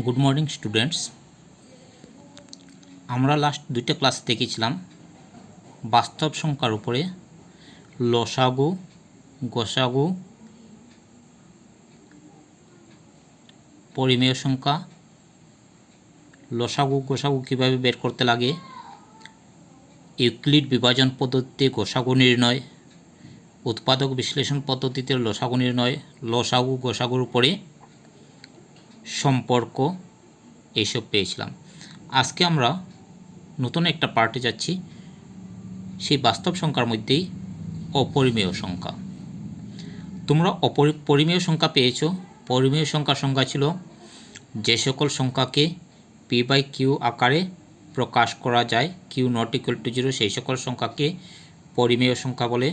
Good morning students. আমরা last দুইটা class দেখেছিলাম বাস্তব সংখ্যার উপরে লসাগু, গসাগু, পরিমেয় সংখ্যা, লসাগু গসাগু কীভাবে বের করতে লাগে, ইউক্লিড বিভাজন পদ্ধতিতে গসাগু নির্ণয়, উৎপাদক বিশ্লেষণ পদ্ধতিতে লসাগু নির্ণয়, লসাগু গসাগুর উপরে সম্পর্ক, এইসব পেয়েছিলাম। আজকে আমরা নতুন একটা পার্টে যাচ্ছি, সেই বাস্তব সংখ্যার মধ্যেই অপরিমেয় সংখ্যা। তোমরা পরিমেয় সংখ্যা পেয়েছো। পরিমেয় সংখ্যার সংখ্যা ছিল যে সকল সংখ্যাকে পি বাই কিউ আকারে প্রকাশ করা যায়, কিউ নট ইকুয়াল টু 0, সেই সকল সংখ্যাকে পরিমেয় সংখ্যা বলে,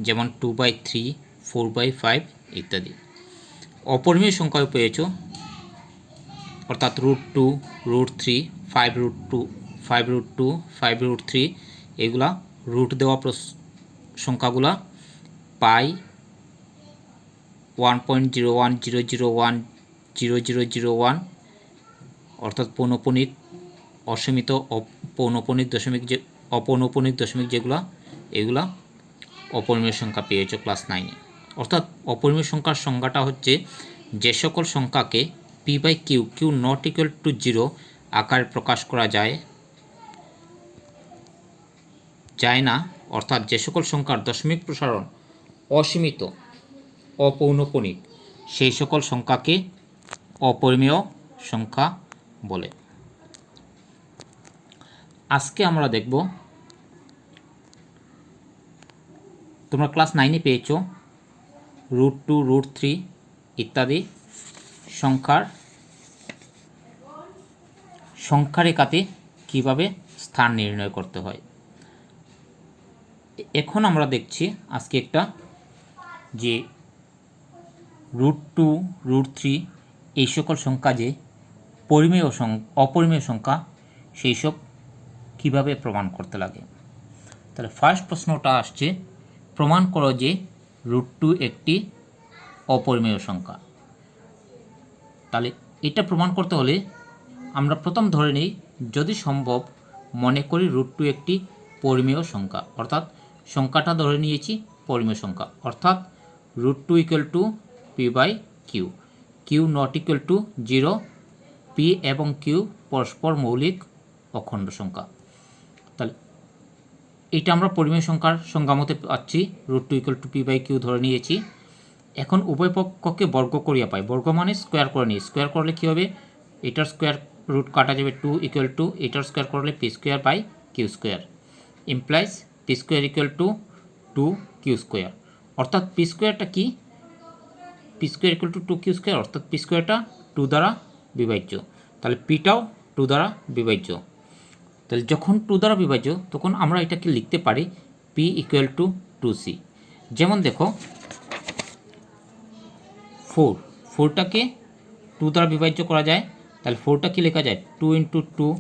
যেমন 2/3, 4/5 ইত্যাদি। অপরিমেয় সংখ্যাও পেয়েছো, অর্থাৎ √2, √3, 5√2, 5√2, 5√3, এগুলা রুট দেওয়া সংখ্যাগুলা পাই, 1.01001, 0001, অর্থাৎ পৌনঃপুনিক, অসীমিত, পৌনঃপুনিক দশমিক, যে অপৌনঃপুনিক দশমিক যেগুলা, এগুলা অপরিমেয় সংখ্যা পেয়েছো ক্লাস 9-এ। অর্থাৎ অপরিমেয় সংখ্যার সংজ্ঞাটা হচ্ছে যে সকল সংখ্যাকে P by Q, Q not equal to 0 আকারে প্রকাশ করা যায় না, অর্থাৎ যে সকল সংখ্যার দশমিক প্রসারণ অসীমিত, অপৌনঃপুনিক, সেই সকল সংখ্যাকে অপরিমেয় সংখ্যা বলে। আজকে আমরা দেখব, তোমরা ক্লাস 9-এ পেয়েছো √2, √3 ইত্যাদি সংখ্যারেখাতে কিভাবে স্থান নির্ণয় করতে হয়। এখন আমরা দেখছি আজকে একটা যে √2, √3 এই সকল সংখ্যা যে অপরিমেয় সংখ্যা, সেই সব কীভাবে প্রমাণ করতে লাগে। তাহলে ফার্স্ট প্রশ্নটা আসছে, প্রমাণ করো যে √2 একটি অপরিমেয় সংখ্যা। তাহলে এটা প্রমাণ করতে হলে আমরা প্রথম ধরে নিই, যদি সম্ভব মনে করি √2 একটি পরিমেয় সংখ্যা, অর্থাৎ সংখ্যাটা ধরে নিয়েছি পরিমেয় সংখ্যা, অর্থাৎ √2 equal to P by Q, Q not equal to 0, P এবং কিউ পরস্পর মৌলিক অখণ্ড সংখ্যা। তাহলে এটা আমরা পরিমেয় সংখ্যার সংজ্ঞা মতে পাচ্ছি, √2 equal to P by Q ধরে নিয়েছি। এখন উভয় পক্ষকে বর্গ করিয়া পাই, বর্গ মানে স্কোয়ার করে নিই, স্কোয়ার করলে কী হবে, এটার স্কোয়ার রুট কাটা যাবে, 2 ইকুয়াল টু এটার স্কোয়ার করলে P square by Q square, implies P square equal to 2 Q square. অর্থাৎ পি স্কোয়ারটা কি, P square equal to 2 Q square, অর্থাৎ পি স্কোয়ারটা 2 দ্বারা বিভাজ্য, তাহলে পিটাও 2 দ্বারা বিভাজ্য। তাহলে যখন 2 দ্বারা বিভাজ্য, তখন আমরা এটাকে লিখতে পারি পি ইকুয়াল টু 2c। যেমন দেখো 4টাকে 2 দ্বারা বিভাজ্য করা যায়, তাহলে 4টা কি লেখা যায়, 2 ইন্টু 2,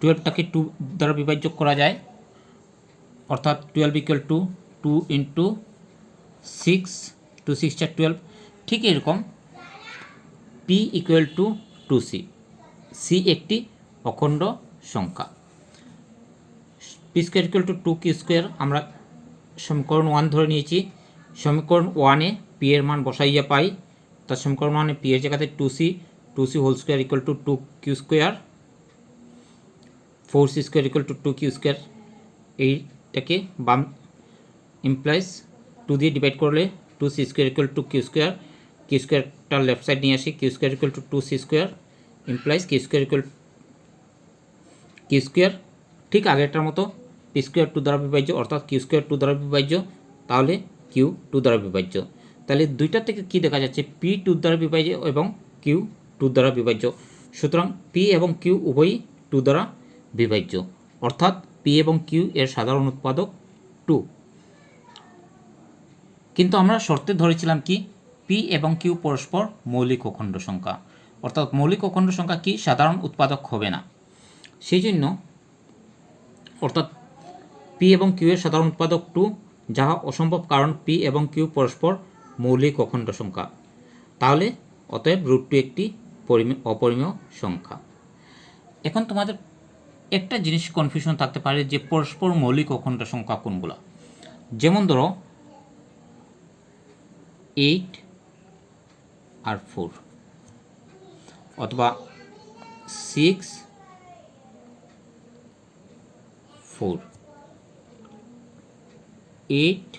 12টাকে 2 দ্বারা বিভাজ্য করা যায়, অর্থাৎ 12 ইকুয়াল টু 2 ইন্টু 6, 2 6 12। ঠিক এরকম P equal to 2c, C একটি অখণ্ড সংখ্যা। P square equal to 2 Q square আমরা সমীকরণ 1 ধরে নিয়েছি, সমীকরণ 1-এ পি এর মান বসাইয়া পাই, তার সমীকরণ 1-এ পি এর জায়গাতে 2c whole square equal to 2 Q square, 4c square equal to 2 Q square, এইটাকে বাম ইমপ্লাইজ 2 দিয়ে ডিভাইড করলে 2c square equal to Q square, Q স্কোয়ারটা লেফট সাইড নিয়ে আসি, Q square equal to 2c square, implies Q square equal Q square, ঠিক আগেরটার মতো পি স্কোয়ার 2 দ্বারা বিভাজ্য, অর্থাৎ কিউ স্কোয়ার 2 দ্বারা বিভাজ্য, তাহলে কিউ 2 দ্বারা বিভাজ্য। তাহলে দুইটা থেকে কি দেখা যাচ্ছে, পি 2 দ্বারা বিভাজ্য এবং কিউ 2 দ্বারা বিভাজ্য, সুতরাং পি এবং কিউ উভয়ই 2 দ্বারা বিভাজ্য, অর্থাৎ পি এবং কিউ এর সাধারণ উৎপাদক 2। কিন্তু আমরা শর্তে ধরেছিলাম কি, পি এবং কিউ পরস্পর মৌলিক অখণ্ড সংখ্যা, অর্থাৎ মৌলিক অখণ্ড সংখ্যা কি সাধারণ উৎপাদক হবে না, সেই জন্য অর্থাৎ পি এবং কিউ এর সাধারণ উৎপাদক 2, যাহা অসম্ভব, কারণ পি এবং কিউ পরস্পর মৌলিক অখণ্ড সংখ্যা। তাহলে অতএব √2 একটি অপরিমেয় সংখ্যা। এখন তোমাদের একটা জিনিস কনফিউশন থাকতে পারে যে পরস্পর মৌলিক অখণ্ড সংখ্যা কোনগুলো। যেমন ধরো 8 আর 4, অথবা 6 4 8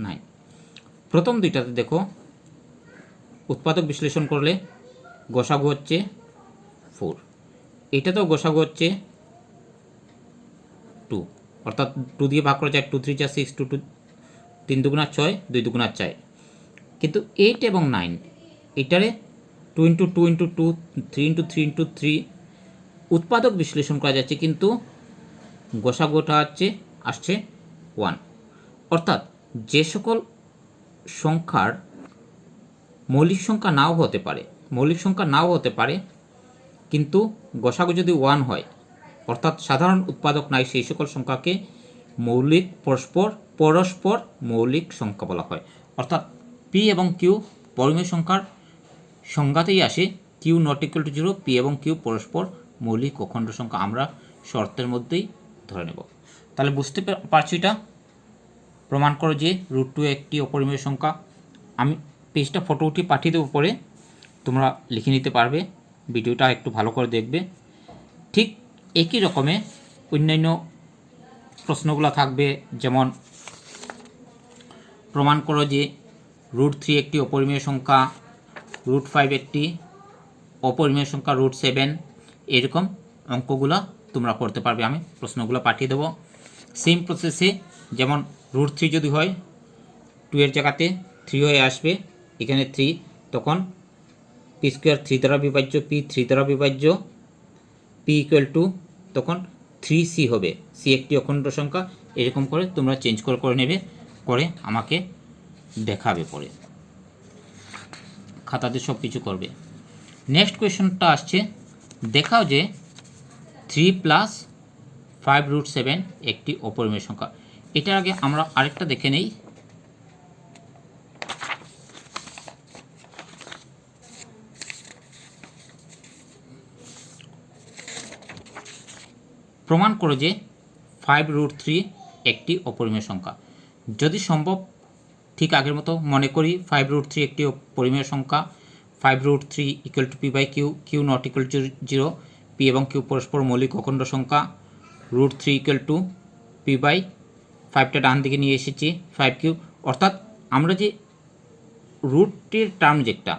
9। প্রথম দুইটাতে দেখো উৎপাদক বিশ্লেষণ করলে গসাগু হচ্ছে 4, এটাতেও গসাগু হচ্ছে 2, অর্থাৎ 2 দিয়ে ভাগ করা যায় 2 3 6, 2 2 3 দুগুণা 6, 2 দুগুণা 4। কিন্তু 8 এবং 9 এটারে 2 × 2 × 2, 3 × 3 × 3 উৎপাদক বিশ্লেষণ করা যাচ্ছে, কিন্তু গসাগুটা আসছে 1। অর্থাৎ যে সকল সংখ্যার মৌলিক সংখ্যা নাও হতে পারে কিন্তু গসাগু যদি 1 হয়, অর্থাৎ সাধারণ উৎপাদক নাই, সেই সকল সংখ্যাকে পরস্পর মৌলিক সংখ্যা বলা হয়। অর্থাৎ পি এবং কিউ পরিমেয় সংখ্যার সংজ্ঞাতেই আসে Q not equal to 0, P এবং কিউ পরস্পর মৌলিক অখণ্ড সংখ্যা, আমরা শর্তের মধ্যেই ধরে নেব। তাহলে বুঝতে পারছো, এটা প্রমাণ করো যে √2 একটি অপরিমেয় সংখ্যা। আমি পেজটা ফটো উঠিয়ে পাঠিয়ে দেবো, পরে তোমরা লিখে নিতে পারবে, ভিডিওটা একটু ভালো করে দেখবে। ঠিক একই রকমে অন্যান্য প্রশ্নগুলো থাকবে, যেমন প্রমাণ করো যে √3 একটি অপরিমেয় সংখ্যা, √5 একটি অপরিমেয় সংখ্যা, √7, এরকম অঙ্কগুলো তোমরা করতে পারবে। আমি প্রশ্নগুলো পাঠিয়ে দেবো সেম প্রসেসে। যেমন √3 যদি হয় 2 এর জায়গাতে 3 হয়ে আসবে, এখানে 3, তখন p² 3 দ্বারা বিভাজ্য, p 3 দ্বারা বিভাজ্য, p = তখন 3c হবে, c একটি অখণ্ড সংখ্যা। এরকম করে তোমরা চেঞ্জ করে নেবে, করে আমাকে দেখাবে, পরে খাতাতে সব কিছু করবে। নেক্সট কোয়েশনটা আসছে, দেখাও যে 3 + 5√7 একটি অপরিমেয় সংখ্যা। এটার আগে আমরা আরেকটা দেখে নেই। প্রমাণ করো যে 5√3 একটি অপরিমেয় সংখ্যা। যদি সম্ভব ঠিক আগের মতো মনে করি 5√3 একটি অপরিমেয় সংখ্যা, 5√3 = p/q, q not equal to 0, p এবং q পরস্পর মৌলিক অখণ্ড সংখ্যা, √3 = p/5টা ডান দিকে নিয়ে এসেছি 5q। অর্থাৎ আমরা যে রুটের টার্ম যেটা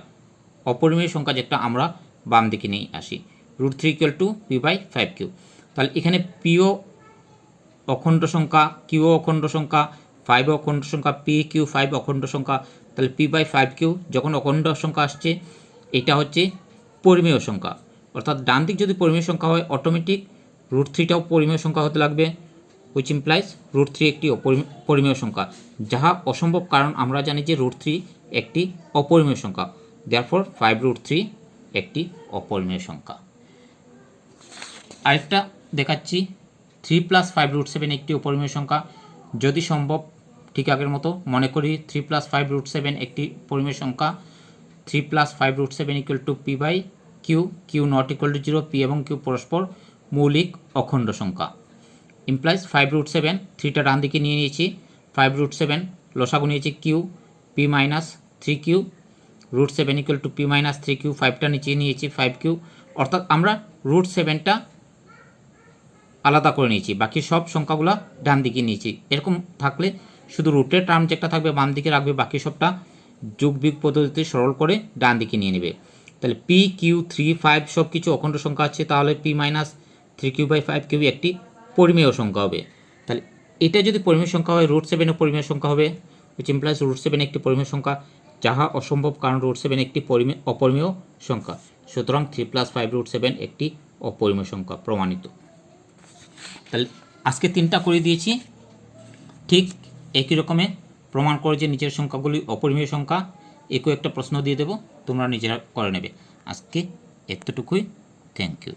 অপরিমেয় সংখ্যা যেটা আমরা বাম দিকে নিয়ে আসি, √3 = p/5q। তাহলে এখানে পিও অখণ্ড সংখ্যা, কিউ অখণ্ড সংখ্যা, 5 অখণ্ড সংখ্যা, p q 5 অখণ্ড সংখ্যা। তাহলে p/5q যখন অখণ্ড সংখ্যা আসছে, এটা হচ্ছে পরিমেয় সংখ্যা। অর্থাৎ ডান দিক যদি পরিমেয় সংখ্যা হয়, অটোমেটিক √3টাও পরিমেয় সংখ্যা হতে লাগবে, হুইচ ইমপ্লাইজ √3 একটি পরিমেয় সংখ্যা, যাহা অসম্ভব, কারণ আমরা জানি যে √3 একটি অপরিমেয় সংখ্যা। দেয়ারফর 5√3 একটি অপরিমেয় সংখ্যা। আরেকটা দেখাচ্ছি, 3 + 5√7 একটি অপরিমেয় সংখ্যা। যদি সম্ভব ঠিক আগের মতো মনে করি 3 + 5√7 একটি পরিমেয় সংখ্যা, 3 + 5√7 = p/q, q not equal to 0, p এবং q পরস্পর মৌলিক অখণ্ড সংখ্যা। ইমপ্লাইজ 5√7, 3টা ডান দিকে নিয়ে নিয়েছি, 5√7 লসাগু নিয়েছি q, p-3q, √7 = p-3q, 5টা নিচে নিয়েছি 5q। অর্থাৎ আমরা √7টা আলাদা করে নিয়েছি, বাকি সব সংখ্যাগুলো ডান দিকে নিয়েছি। এরকম থাকলে শুধু রুটের টার্ম যেটা থাকবে বাম দিকে রাখবে, বাকি সবটা যোগ বিয়োগ পদ্ধতিতে সরল করে ডান দিকে নিয়ে নেবে। তাহলে p q 3 5 সব কিছু অখণ্ড সংখ্যা আছে, তাহলে p-3q/5q একটি পরিমেয় সংখ্যা হবে। তাহলে এটা যদি পরিমেয় সংখ্যা হয়, √7 পরিমেয় সংখ্যা হবে, হুইচ ইমপ্লাইজ √7 একটি পরিমেয় সংখ্যা, যাহা অসম্ভব, কারণ √7 একটি অপরিমেয় সংখ্যা। সুতরাং 3 + 5√7 একটি অপরিমেয় সংখ্যা প্রমাণিত। তাহলে আজকে 3টা করে দিয়েছি। ঠিক একই রকমে প্রমাণ করে যে নিচের সংখ্যাগুলি অপরিমেয় সংখ্যা, একও একটা প্রশ্ন দিয়ে দেব, তোমরা নিজেরা করে নেবে। আজকে এতটুকুই। Thank you.